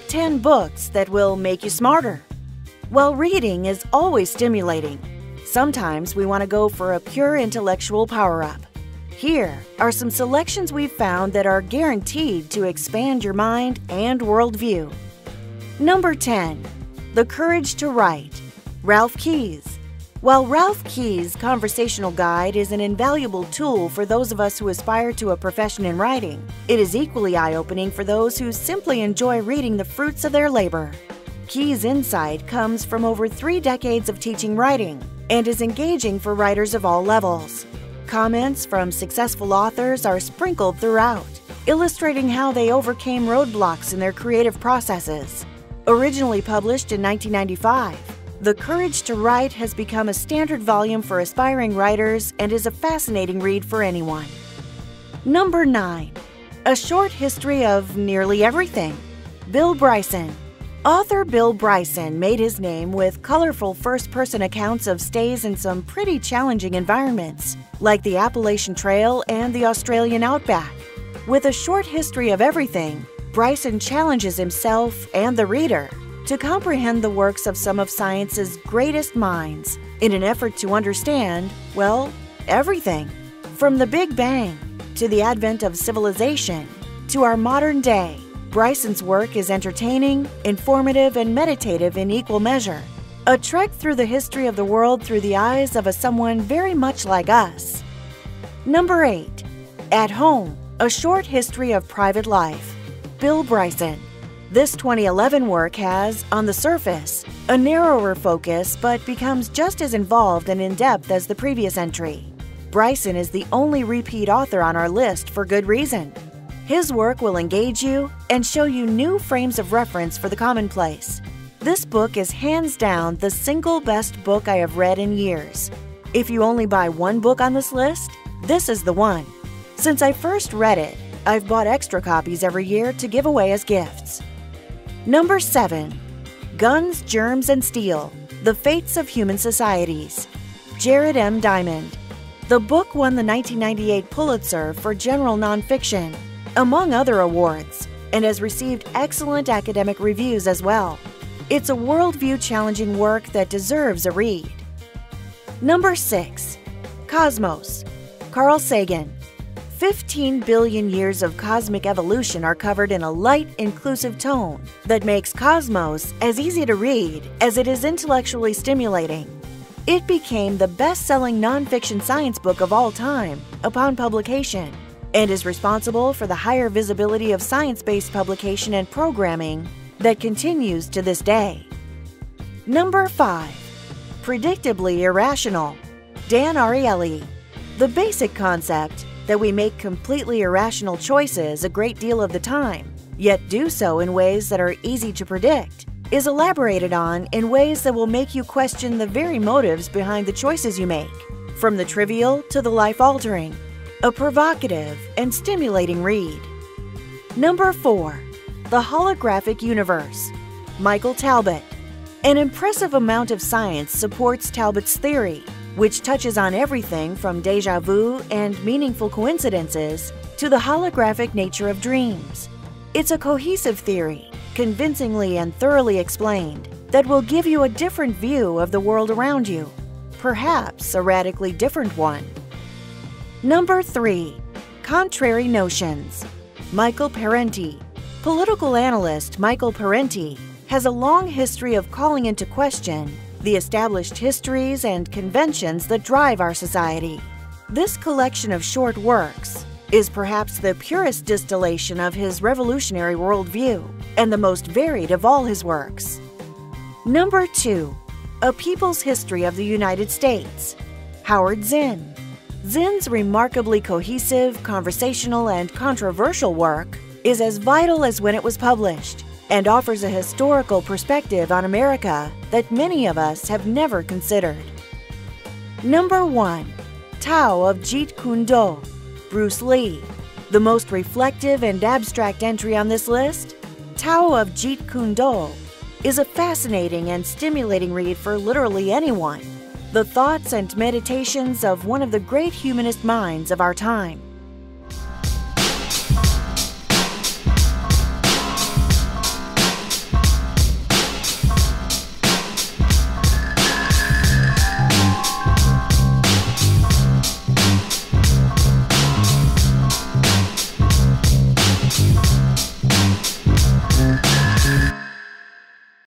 10 books that will make you smarter. While reading is always stimulating, sometimes we want to go for a pure intellectual power-up. Here are some selections we've found that are guaranteed to expand your mind and worldview. Number 10. The Courage to Write, Ralph Keyes. While Ralph Keyes' conversational guide is an invaluable tool for those of us who aspire to a profession in writing, it is equally eye-opening for those who simply enjoy reading the fruits of their labor. Keyes' insight comes from over 3 decades of teaching writing and is engaging for writers of all levels. Comments from successful authors are sprinkled throughout, illustrating how they overcame roadblocks in their creative processes. Originally published in 1995, The Courage to Write has become a standard volume for aspiring writers and is a fascinating read for anyone. Number 9. A Short History of Nearly Everything, Bill Bryson. Author Bill Bryson made his name with colorful first-person accounts of stays in some pretty challenging environments, like the Appalachian Trail and the Australian outback. With a short history of everything, Bryson challenges himself and the reader to comprehend the works of some of science's greatest minds in an effort to understand, well, everything. From the Big Bang to the advent of civilization to our modern day, Bryson's work is entertaining, informative, and meditative in equal measure. A trek through the history of the world through the eyes of someone very much like us. Number 8. At Home, A Short History of Private Life, Bill Bryson. This 2011 work has, on the surface, a narrower focus but becomes just as involved and in-depth as the previous entry. Bryson is the only repeat author on our list for good reason. His work will engage you and show you new frames of reference for the commonplace. This book is hands down the single best book I have read in years. If you only buy one book on this list, this is the one. Since I first read it, I've bought extra copies every year to give away as gifts. Number 7. Guns, Germs, and Steel, The Fates of Human Societies, Jared M. Diamond. The book won the 1998 Pulitzer for General Nonfiction, among other awards, and has received excellent academic reviews as well. It's a worldview-challenging work that deserves a read. Number 6. Cosmos, Carl Sagan. 15 billion years of cosmic evolution are covered in a light, inclusive tone that makes Cosmos as easy to read as it is intellectually stimulating. It became the best-selling nonfiction science book of all time upon publication and is responsible for the higher visibility of science-based publication and programming that continues to this day. Number 5. Predictably Irrational, Dan Ariely. The basic concept that we make completely irrational choices a great deal of the time, yet do so in ways that are easy to predict, is elaborated on in ways that will make you question the very motives behind the choices you make, from the trivial to the life-altering. A provocative and stimulating read. Number 4. The Holographic Universe, Michael Talbot. An impressive amount of science supports Talbot's theory, which touches on everything from déjà vu and meaningful coincidences to the holographic nature of dreams. It's a cohesive theory, convincingly and thoroughly explained, that will give you a different view of the world around you, perhaps a radically different one. Number 3. Contrary Notions, Michael Parenti. Political analyst Michael Parenti has a long history of calling into question the established histories and conventions that drive our society. This collection of short works is perhaps the purest distillation of his revolutionary worldview and the most varied of all his works. Number 2. A People's History of the United States, Howard Zinn. Zinn's remarkably cohesive, conversational, and controversial work is as vital as when it was published and offers a historical perspective on America that many of us have never considered. Number 1. Tao of Jeet Kune Do, Bruce Lee. The most reflective and abstract entry on this list, Tao of Jeet Kune Do, is a fascinating and stimulating read for literally anyone. The thoughts and meditations of one of the great humanist minds of our time.